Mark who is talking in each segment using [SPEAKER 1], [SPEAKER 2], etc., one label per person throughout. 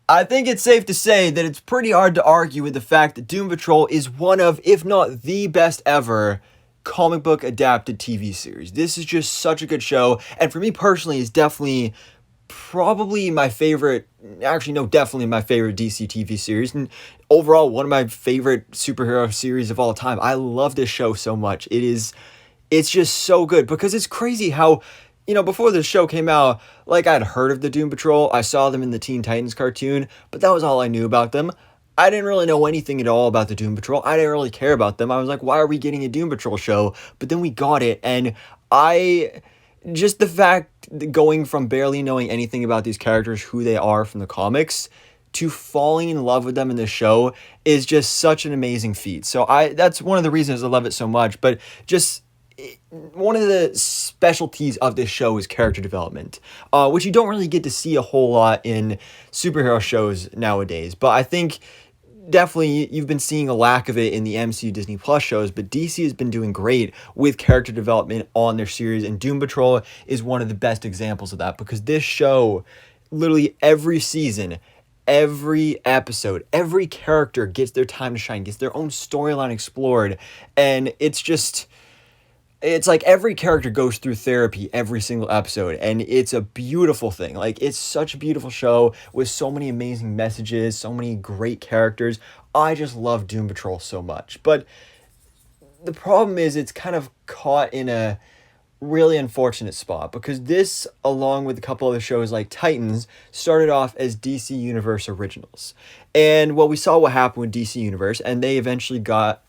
[SPEAKER 1] I think it's safe to say that it's pretty hard to argue with the fact that Doom Patrol is one of, if not the best ever, comic book adapted TV series. This is just such a good show, and for me personally, is definitely probably my favorite, actually no, definitely my favorite DC TV series, and overall one of my favorite superhero series of all time. I love this show so much. It's just so good because it's crazy how, before the show came out, like, I'd heard of the Doom Patrol. I saw them in the Teen Titans cartoon, but that was all I knew about them. I didn't really know anything at all about the Doom Patrol. I didn't really care about them. I was like, why are we getting a Doom Patrol show? But then we got it, and just the fact that going from barely knowing anything about these characters, who they are from the comics, to falling in love with them in the show is just such an amazing feat. So that's one of the reasons I love it so much. But just one of the specialties of this show is character development, which you don't really get to see a whole lot in superhero shows nowadays. But I think definitely you've been seeing a lack of it in the MCU Disney Plus shows, but DC has been doing great with character development on their series, and Doom Patrol is one of the best examples of that, because this show, literally every season, every episode, every character gets their time to shine, gets their own storyline explored, and it's like every character goes through therapy every single episode, and it's a beautiful thing. Like, it's such a beautiful show with so many amazing messages, so many great characters. I just love Doom Patrol so much. But the problem is it's kind of caught in a really unfortunate spot, because this, along with a couple other shows like Titans, started off as DC Universe originals. And well, we saw what happened with DC Universe, and they eventually got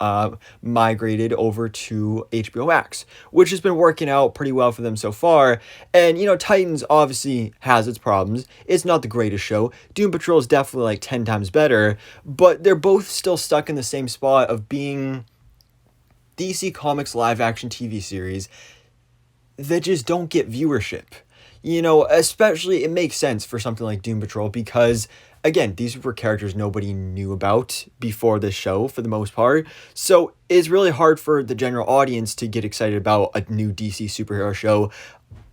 [SPEAKER 1] migrated over to HBO Max, which has been working out pretty well for them so far. And, Titans obviously has its problems. It's not the greatest show. Doom Patrol is definitely like 10 times better, but they're both still stuck in the same spot of being DC Comics live action TV series that just don't get viewership. Especially it makes sense for something like Doom Patrol, because again, these were characters nobody knew about before this show for the most part. So it's really hard for the general audience to get excited about a new DC superhero show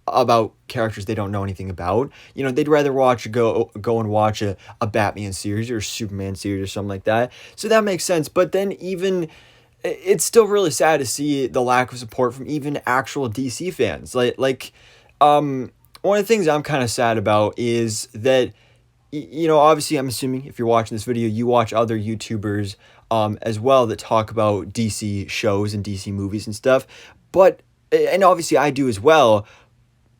[SPEAKER 1] about characters they don't know anything about. They'd rather go and watch a Batman series or a Superman series or something like that. So that makes sense. But then even it's still really sad to see the lack of support from even actual DC fans. One of the things I'm kind of sad about is that, obviously I'm assuming if you're watching this video, you watch other YouTubers as well that talk about DC shows and DC movies and stuff. And obviously I do as well.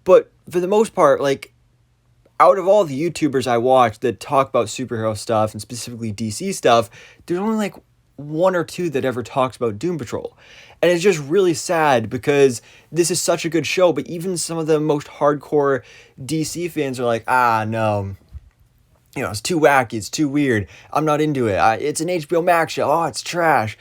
[SPEAKER 1] But for the most part, like, out of all the YouTubers I watch that talk about superhero stuff and specifically DC stuff, there's only like one or two that ever talks about Doom Patrol. And it's just really sad, because this is such a good show, but even some of the most hardcore DC fans are like, no, it's too wacky, it's too weird, I'm not into it, it's an HBO Max show, oh, it's trash.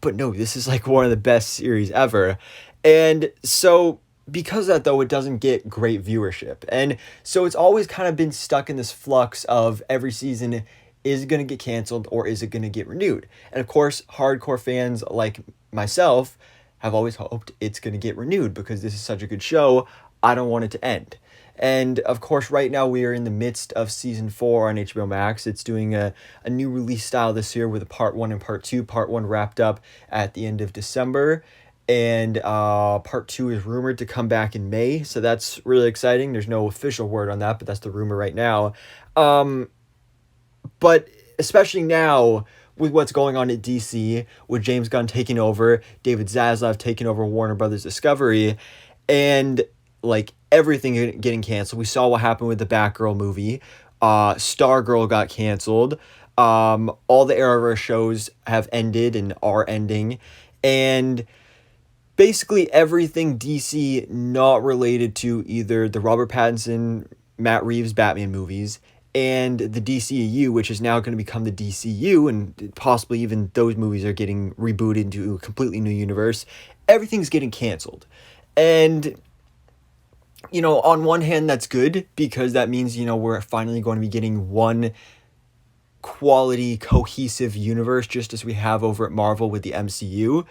[SPEAKER 1] But no, this is like one of the best series ever. And so because of that, though, it doesn't get great viewership. And so it's always kind of been stuck in this flux of every season, is it going to get canceled or is it going to get renewed? And of course, hardcore fans like myself have always hoped it's going to get renewed, because this is such a good show. I don't want it to end. And of course, right now we are in the midst of season 4 on HBO Max. It's doing a new release style this year with a part 1 and part 2. Part 1 wrapped up at the end of December, and part 2 is rumored to come back in May. So that's really exciting. There's no official word on that, but that's the rumor right now. But especially now, with what's going on at DC, with James Gunn taking over, David Zaslav taking over Warner Brothers Discovery, and like everything getting canceled. We saw what happened with the Batgirl movie. Stargirl got canceled. All the Arrowverse shows have ended and are ending. And basically everything DC not related to either the Robert Pattinson, Matt Reeves Batman movies and the DCEU, which is now going to become the DCU, and possibly even those movies are getting rebooted into a completely new universe. Everything's getting canceled. And, on one hand, that's good, because that means, we're finally going to be getting one quality, cohesive universe, just as we have over at Marvel with the MCU.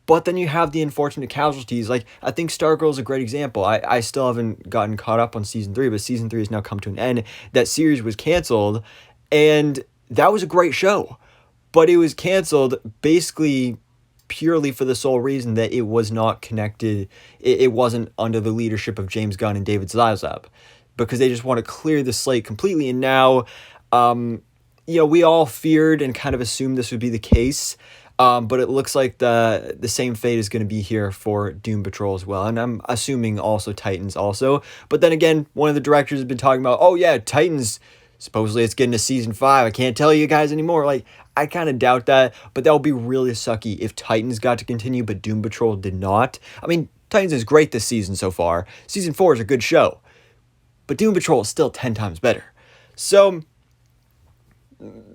[SPEAKER 1] But then you have the unfortunate casualties. Like, I think Stargirl is a great example. I still haven't gotten caught up on season 3, but season 3 has now come to an end. That series was canceled, and that was a great show. But it was canceled basically purely for the sole reason that it was not connected. It wasn't under the leadership of James Gunn and David Zaslav, because they just want to clear the slate completely. And now, we all feared and kind of assumed this would be the case. But it looks like the same fate is going to be here for Doom Patrol as well. And I'm assuming also Titans also. But then again, one of the directors has been talking about, oh yeah, Titans, supposedly it's getting to season 5. I can't tell you guys anymore. Like, I kind of doubt that. But that would be really sucky if Titans got to continue, but Doom Patrol did not. I mean, Titans is great this season so far. Season 4 is a good show. But Doom Patrol is still 10 times better. So,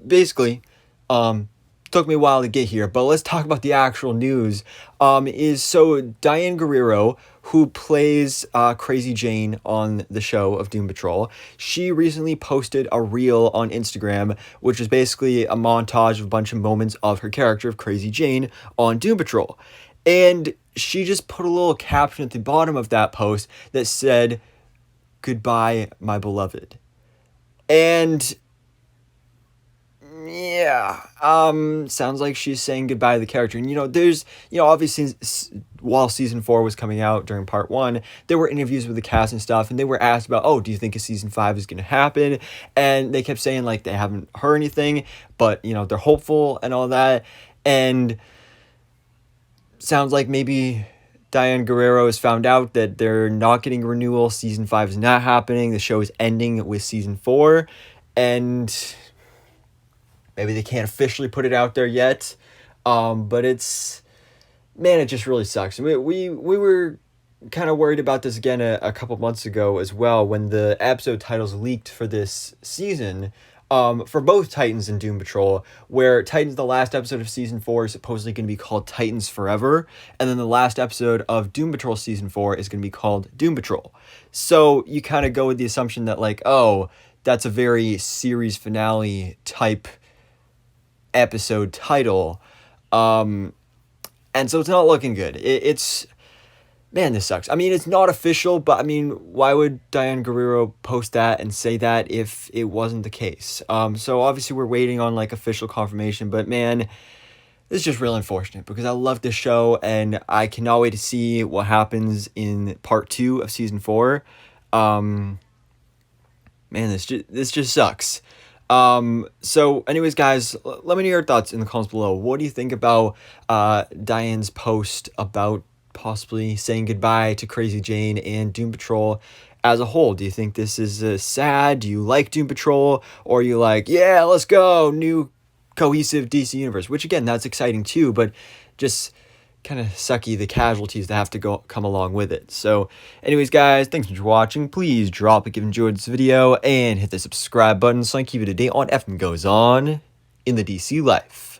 [SPEAKER 1] basically, took me a while to get here, but let's talk about the actual news. Diane Guerrero, who plays Crazy Jane on the show of Doom Patrol, she recently posted a reel on Instagram, which is basically a montage of a bunch of moments of her character of Crazy Jane on Doom Patrol. And she just put a little caption at the bottom of that post that said, "Goodbye, my beloved." And yeah, sounds like she's saying goodbye to the character. And, there's, obviously, while season 4 was coming out during part 1, there were interviews with the cast and stuff, and they were asked about, oh, do you think a season 5 is going to happen? And they kept saying, like, they haven't heard anything, but, they're hopeful and all that. And sounds like maybe Diane Guerrero has found out that they're not getting a renewal. Season 5 is not happening. The show is ending with season 4. And maybe they can't officially put it out there yet, but it just really sucks. We were kind of worried about this again a couple months ago as well, when the episode titles leaked for this season, for both Titans and Doom Patrol, where Titans, the last episode of season 4, is supposedly going to be called Titans Forever, and then the last episode of Doom Patrol season 4 is going to be called Doom Patrol. So you kind of go with the assumption that, like, oh, that's a very series finale type episode title, and so it's not looking good. It's man, this sucks. I mean, it's not official, but I mean, why would Diane Guerrero post that and say that if it wasn't the case? So obviously we're waiting on like official confirmation, but man, this is just really unfortunate because I love this show and I cannot wait to see what happens in part 2 of season 4. Man, this just sucks. So anyways, guys, let me know your thoughts in the comments below. What do you think about Diane's post about possibly saying goodbye to Crazy Jane and Doom Patrol as a whole? Do you think this is sad? Do you like Doom Patrol? Or are you like, yeah, let's go, new cohesive DC universe? Which again, that's exciting too, but just kind of sucky the casualties that have to come along with it. So anyways, guys, thanks for watching. Please drop a like if you enjoyed this video and hit the subscribe button so I can keep you up to date on everything goes on in the DC life.